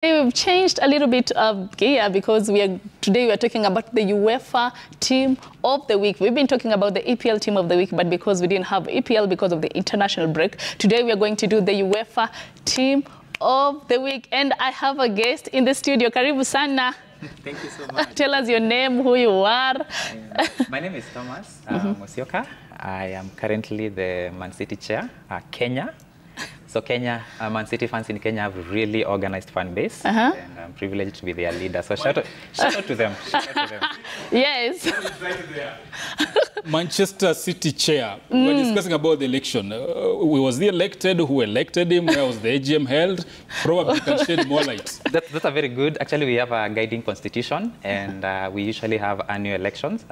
We've changed a little bit of gear because today we are talking about the UEFA Team of the Week. We've been talking about the EPL Team of the Week, but because we didn't have EPL because of the international break, today we are going to do the UEFA Team of the Week. And I have a guest in the studio. Karibu sana. Thank you so much. Tell us your name, who you are. My name is Thomas Mosioka. I am currently the Man City chair, Kenya. So Kenya, Man City fans in Kenya have a really organized fan base, and I'm privileged to be their leader. So shout out to them. Shout out to them. Yes. Manchester City chair. We're discussing about the election. Was he elected? Who elected him? Where was the AGM held? Probably you can shed more light. That's a very good. Actually, we have a guiding constitution, and we usually have annual elections.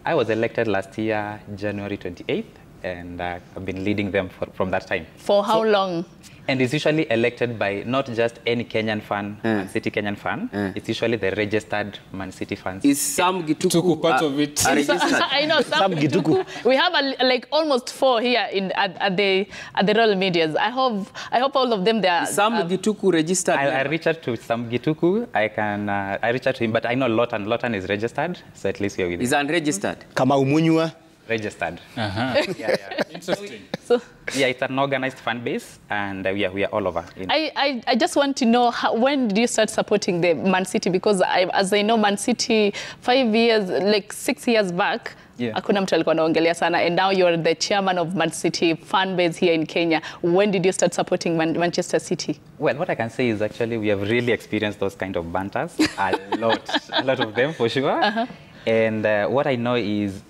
I was elected last year, January 28th. And I've been leading them from that time. For how long? And it's usually elected by not just any Kenyan fan, Man City Kenyan fan. It's usually the registered Man City fans. Is Sam Gituku part of it? I know Sam Gituku. We have like almost 4 here at the Royal Medias. I hope all of them there. Sam Gituku registered. I reach out to Sam Gituku. I reach out to him, but I know Lotan is registered, so at least you're with him. Is unregistered. Kama umunywa. Registered. Yeah. Interesting. So, yeah, it's an organized fan base, and we are all over. I just want to know when did you start supporting the Man City? Because as I know, Man City 5 years, like 6 years back, hakuna mtu alikuwa anaongelea sana, and now you're the chairman of Man City fan base here in Kenya. When did you start supporting Manchester City? Well, what I can say is actually we have really experienced those kind of banters, a lot of them for sure. And what I know is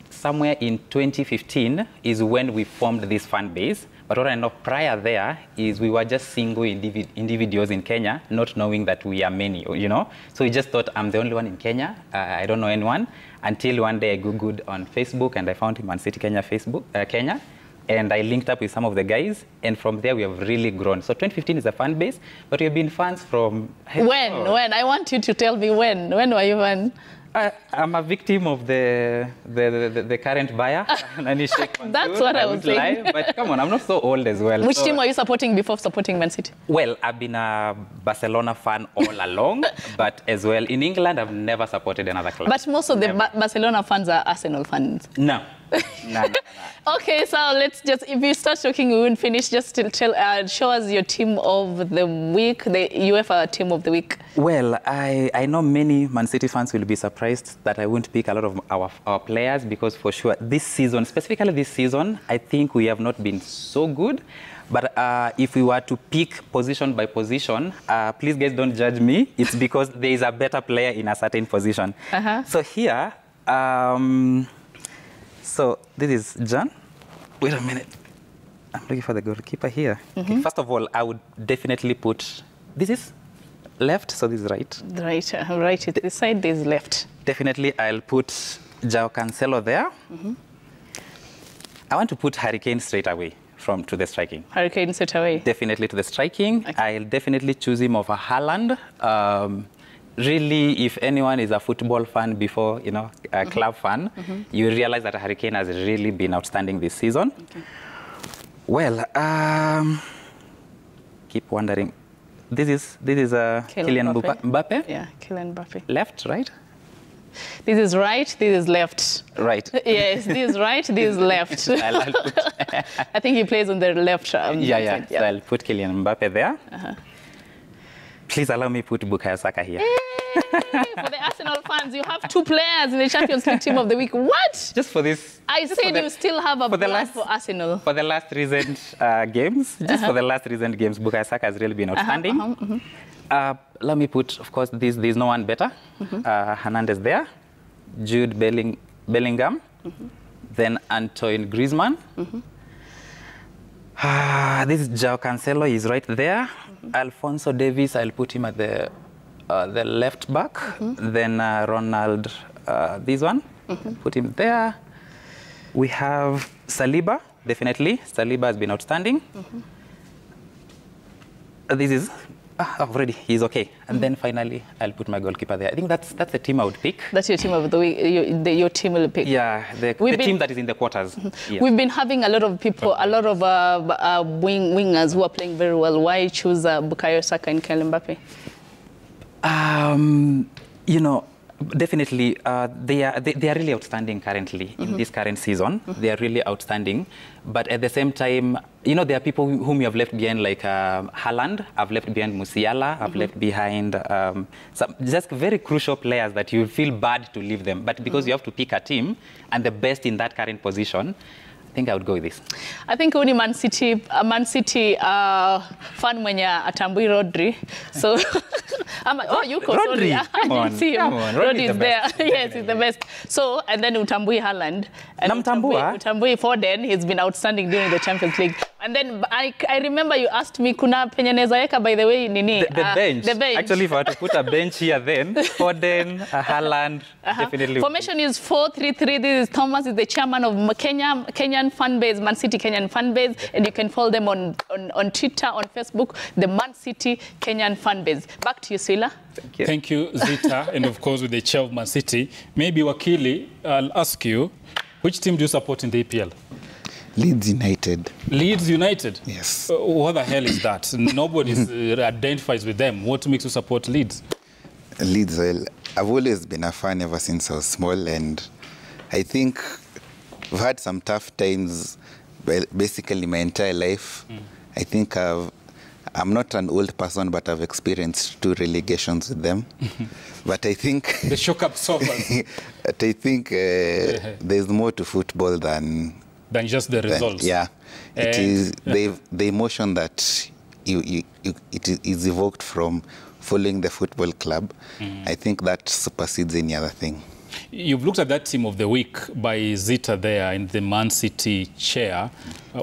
somewhere in 2015 is when we formed this fan base. But what I know prior there is we were just single individuals in Kenya, not knowing that we are many, you know. So we just thought I'm the only one in Kenya. I don't know anyone. Until one day I Googled on Facebook and I found Man City Kenya Kenya. And I linked up with some of the guys. And from there we have really grown. So 2015 is a fan base, but we've been fans from... When? I want you to tell me when. When were you fan? I'm a victim of the current buyer. That's what I was saying. But come on, I'm not so old as well. Which team were you supporting before supporting Man City? Well, I've been a Barcelona fan all along, but as well in England, I've never supported another club. But most of the Barcelona fans are Arsenal fans. No. Okay, so let's just, if you start talking, we won't finish. Just to show us your team of the week, the UEFA team of the week. Well, I know many Man City fans will be surprised that I won't pick a lot of our players, because for sure this season, specifically this season, I think we have not been so good. But if we were to pick position by position, please guys don't judge me. It's because there is a better player in a certain position. So here, so this is John. Wait a minute. I'm looking for the goalkeeper here. Okay, first of all, I would definitely put, this is left, so this is right. Right. This side, this is left. Definitely, I'll put João Cancelo there. I want to put Hurricane straight away to the striking. Hurricane straight away. Definitely to the striking. Okay. I'll definitely choose him over Haaland. Really, if anyone is a football fan before, you know, a club fan, you realize that Hurricane has really been outstanding this season. Okay. Well, keep wondering. This is Kylian Mbappe. Yeah, Kylian Mbappe. Left, right? This is right, this is left. Right. Yes, this is right, this is left. I think he plays on the left. Yeah. So I'll put Kylian Mbappe there. Please allow me to put Bukayo Saka here. For the Arsenal fans, you have 2 players in the Champions League team of the week. What? Just for this. I said you still have a blood for Arsenal. For the last recent games, for the last recent games, Bukayo Saka has really been outstanding. Let me put, of course, there's no one better. Hernandez there. Jude Bellingham. Then Antoine Griezmann. This is João Cancelo, he's right there. Alphonso Davies, I'll put him at the left back. Then Ronald, this one, put him there. We have Saliba, definitely. Saliba has been outstanding. This is he's okay. And then finally, I'll put my goalkeeper there. I think that's the team I would pick. That's your team of the week. Your team will pick. Yeah, the team that is in the quarters. Yeah. We've been having a lot of people, a lot of wingers who are playing very well. Why choose Bukayo Saka and Kylian Mbappe? You know, definitely, they are really outstanding currently in this current season. They are really outstanding. But at the same time, you know, there are people whom you have left behind, like Haaland. I've left behind Musiala. I've left behind some just very crucial players that you feel bad to leave them. But because you have to pick a team and the best in that current position, I think I would go with this. I think only Man City fan mwenye atambui Rodri. So, you call Rodri. I didn't see him. Rodri is there. Yes, he's the best. So, and then utambui Haaland. And utambui Foden. He's been outstanding during the Champions League. And then I remember you asked me, kuna penye neza yeka, by the way, nini? The bench. The bench. Actually, if I were to put a bench here, then Foden, Haaland, definitely. Formation is 4-3-3. This is Thomas, is the chairman of Kenyan fan base, Man City Kenyan fan base, and you can follow them on Twitter, on Facebook, the Man City Kenyan fan base. Back to you, Sila. Thank you. Thank you, Zita, and of course with the chair of Man City. Maybe Wakili, I'll ask you, which team do you support in the EPL? Leeds United. Leeds United? Yes. What the hell is that? Nobody identifies with them. What makes you support Leeds? Leeds, well, I've always been a fan ever since I was small, and I think I've had some tough times basically my entire life. I think I'm not an old person, but I've experienced 2 relegations with them. But I think... The shock absorbers. But I think there's more to football than just the results. Yeah. It is the emotion that it is evoked from following the football club. I think that supersedes any other thing. You've looked at that team of the week by Zita there in the Man City chair.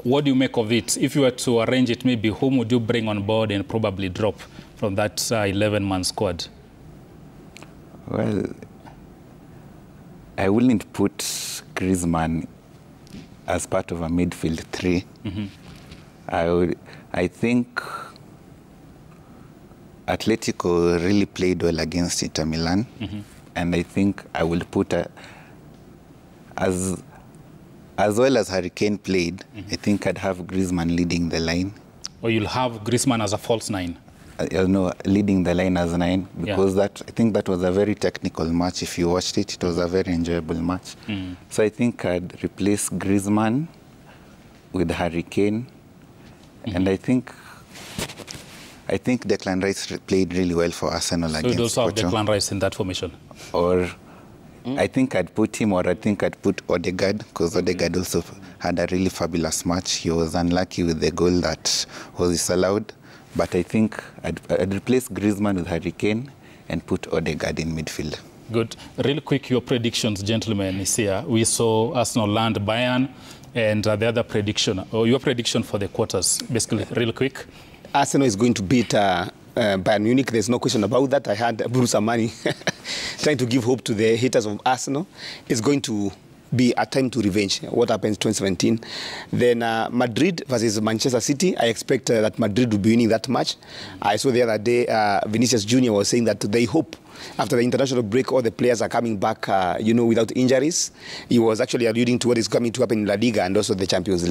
What do you make of it? If you were to arrange it, maybe whom would you bring on board and probably drop from that 11-man squad? Well, I wouldn't put Griezmann as part of a midfield 3. I think Atletico really played well against Inter Milan. And I think I will put as well as Harry Kane played, I think I'd have Griezmann leading the line. Or you'll have Griezmann as a false 9? No, leading the line as 9, because I think that was a very technical match. If you watched it, it was a very enjoyable match. So I think I'd replace Griezmann with Harry Kane. And I think Declan Rice played really well for Arsenal against Porto. So you'd also have Declan Rice in that formation? Or I think I'd put him, or I think I'd put Odegaard, because Odegaard also had a really fabulous match. He was unlucky with the goal that was disallowed. But I think I'd replace Griezmann with Harry Kane and put Odegaard in midfield. Good. Real quick, your predictions, gentlemen, is here. We saw Arsenal land Bayern, and the other prediction, or your prediction for the quarters, basically, real quick. Arsenal is going to beat Bayern Munich. There's no question about that. I had Bruce Armani trying to give hope to the haters of Arsenal. It's going to be a time to revenge what happened in 2017. Then Madrid versus Manchester City. I expect that Madrid will be winning that match. I saw the other day Vinicius Jr. was saying that they hope after the international break all the players are coming back, without injuries. He was actually alluding to what is coming to happen in La Liga and also the Champions League.